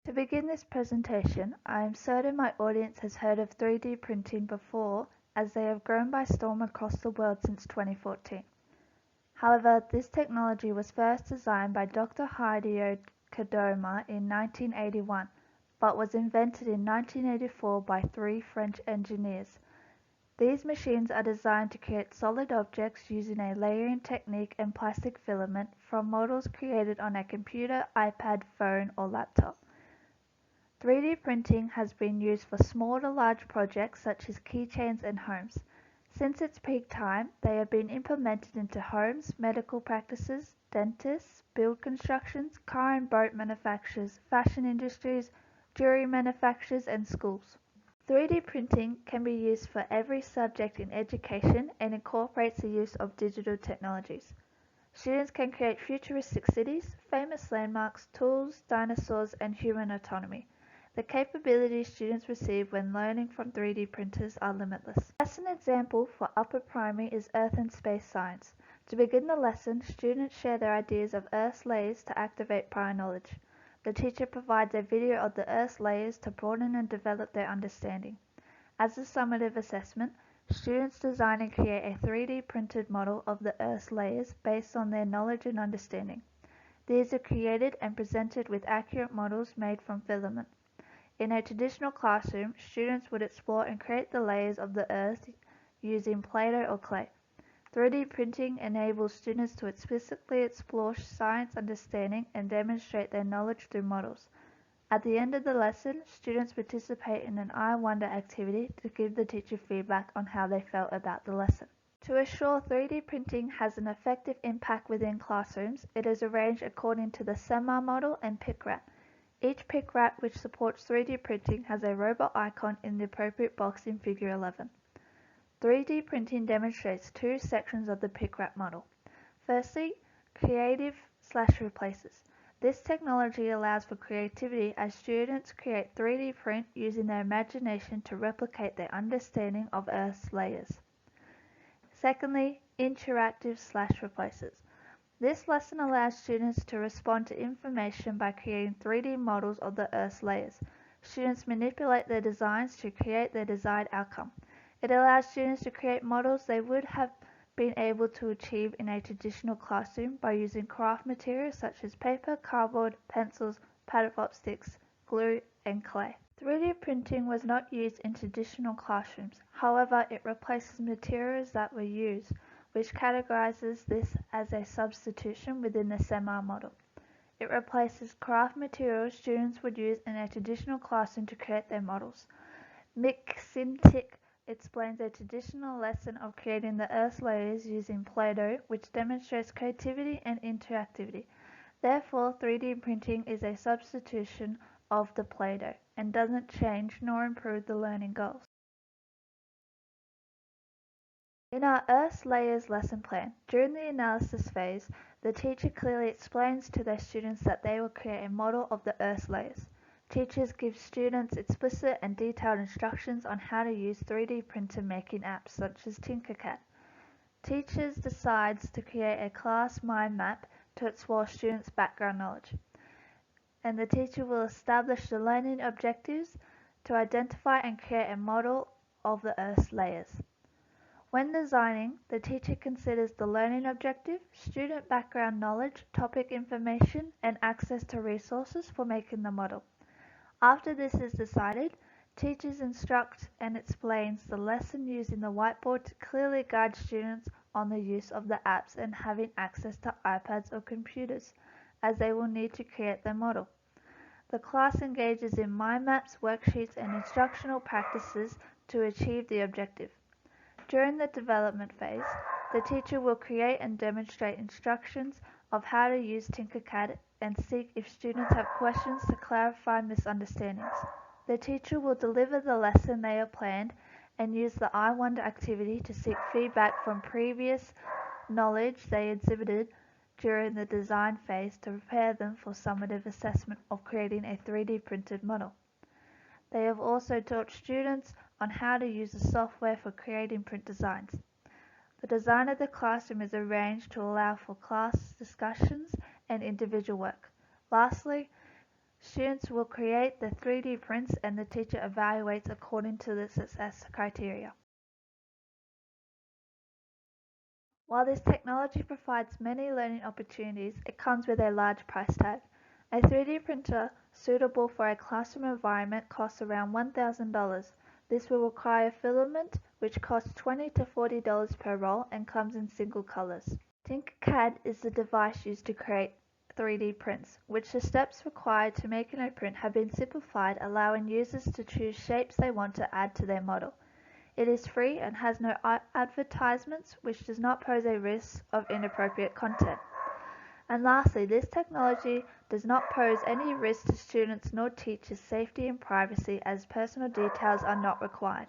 To begin this presentation, I am certain my audience has heard of 3D printing before, as they have grown by storm across the world since 2014. However, this technology was first designed by Dr. Hideo Kodama in 1981, but was invented in 1984 by 3 French engineers. These machines are designed to create solid objects using a layering technique and plastic filament from models created on a computer, iPad, phone, or laptop. 3D printing has been used for small to large projects such as keychains and homes. Since its peak time, they have been implemented into homes, medical practices, dentists, build constructions, car and boat manufacturers, fashion industries, jewelry manufacturers, and schools. 3D printing can be used for every subject in education and incorporates the use of digital technologies. Students can create futuristic cities, famous landmarks, tools, dinosaurs, and human autonomy. The capabilities students receive when learning from 3D printers are limitless. A lesson example for upper primary is Earth and Space Science. To begin the lesson, students share their ideas of Earth's layers to activate prior knowledge. The teacher provides a video of the Earth's layers to broaden and develop their understanding. As a summative assessment, students design and create a 3D printed model of the Earth's layers based on their knowledge and understanding. These are created and presented with accurate models made from filament. In a traditional classroom, students would explore and create the layers of the Earth using Play-Doh or clay. 3D printing enables students to explicitly explore science understanding and demonstrate their knowledge through models. At the end of the lesson, students participate in an I Wonder activity to give the teacher feedback on how they felt about the lesson. To assure 3D printing has an effective impact within classrooms, it is arranged according to the SEMA model and PICRAT. Each PICRAT which supports 3D printing has a robot icon in the appropriate box in Figure 11. 3D printing demonstrates 2 sections of the PICRAT model. Firstly, creative/replaces. This technology allows for creativity as students create 3D print using their imagination to replicate their understanding of Earth's layers. Secondly, interactive/replaces. This lesson allows students to respond to information by creating 3D models of the Earth's layers. Students manipulate their designs to create their desired outcome. It allows students to create models they would have been able to achieve in a traditional classroom by using craft materials such as paper, cardboard, pencils, paddle-pop sticks, glue, and clay. 3D printing was not used in traditional classrooms. However, it replaces materials that were used, which categorizes this as a substitution within the SEMA model. It replaces craft materials students would use in a traditional classroom to create their models. McClintic explains a traditional lesson of creating the Earth's layers using Play-Doh, which demonstrates creativity and interactivity. Therefore, 3D printing is a substitution of the Play-Doh and doesn't change nor improve the learning goals. In our Earth's Layers lesson plan, during the analysis phase, the teacher clearly explains to their students that they will create a model of the Earth's layers. Teachers give students explicit and detailed instructions on how to use 3D printer making apps such as Tinkercad. Teachers decides to create a class mind map to explore students' background knowledge. And the teacher will establish the learning objectives to identify and create a model of the Earth's layers. When designing, the teacher considers the learning objective, student background knowledge, topic information, and access to resources for making the model. After this is decided, teachers instruct and explains the lesson using the whiteboard to clearly guide students on the use of the apps and having access to iPads or computers, as they will need to create their model. The class engages in mind maps, worksheets, and instructional practices to achieve the objective. During the development phase, the teacher will create and demonstrate instructions of how to use Tinkercad and seek if students have questions to clarify misunderstandings. The teacher will deliver the lesson they have planned and use the I Wonder activity to seek feedback from previous knowledge they exhibited during the design phase to prepare them for summative assessment of creating a 3D printed model. They have also taught students on how to use the software for creating print designs. The design of the classroom is arranged to allow for class discussions and individual work. Lastly, Students will create the 3D prints and the teacher evaluates according to the success criteria. While this technology provides many learning opportunities, it comes with a large price tag. A 3D printer suitable for a classroom environment costs around $1,000. This will require filament, which costs $20 to $40 per roll and comes in single colors. Tinkercad is the device used to create 3D prints, which the steps required to make a print have been simplified, allowing users to choose shapes they want to add to their model. It is free and has no advertisements, which does not pose a risk of inappropriate content. And lastly, this technology does not pose any risk to students nor teachers' safety and privacy, as personal details are not required.